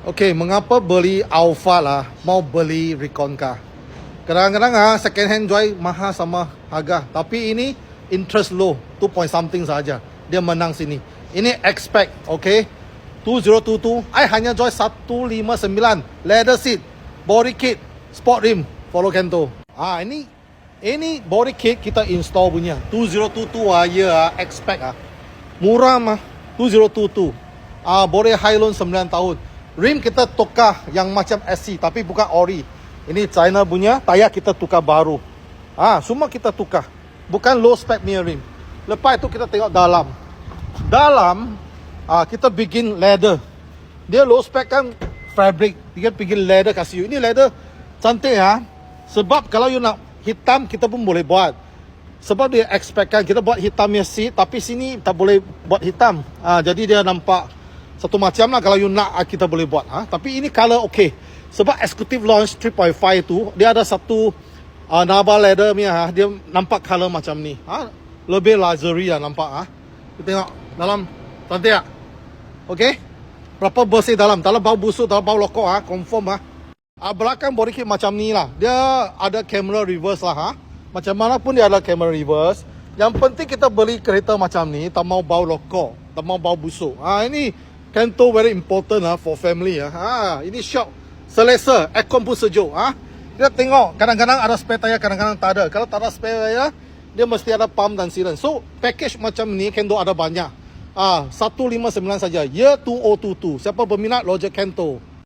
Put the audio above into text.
Okey, mengapa beli Alfa lah, mau beli Recon car? Kadang-kadang second hand Joy mahal sama harga. Tapi ini interest low, 2 point something saja. Dia menang sini. Ini expect, okey? 2022, I hanya Joy 159. Leather seat, body kit, sport rim, follow Kento. Ini body kit kita install punya. 2022 expect murah mah. 2022. Boleh high loan 9 tahun. Rim kita tukar yang macam SC tapi bukan ori. Ini China punya, tayar kita tukar baru. Semua kita tukar. Bukan low spec punya rim. Lepas itu kita tengok dalam. Dalam kita bikin leather. Dia low spec kan fabric. Dia bikin leather kasih you. Ini leather cantik Sebab kalau you nak hitam kita pun boleh buat. Sebab dia expect kan kita buat hitamnya seat tapi sini tak boleh buat hitam. Jadi dia nampak satu macam lah kalau you nak kita boleh buat. Tapi ini color okay. Sebab executive launch 3.5 tu dia ada satu Nava leather punya dia nampak color macam ni. Lebih luxury nampak. Kita tengok dalam cantik tak? Okay. Berapa bersih dalam. Dalam bau busuk, dalam bau lokok confirm belakang body kit macam ni lah. Dia ada camera reverse lah Macam mana pun dia ada camera reverse. Yang penting kita beli kereta macam ni tak mau bau lokok, tak mau bau busuk. Ini Kento very important for family ini shock, selesa, aircon pun sejuk Kita tengok kadang-kadang ada spare tayar, kadang-kadang tak ada. Kalau tak ada spare tayar, dia mesti ada pump dan sealant. So package macam ni Kento ada banyak. 159 saja. Year 2022. Siapa berminat lojek Kento.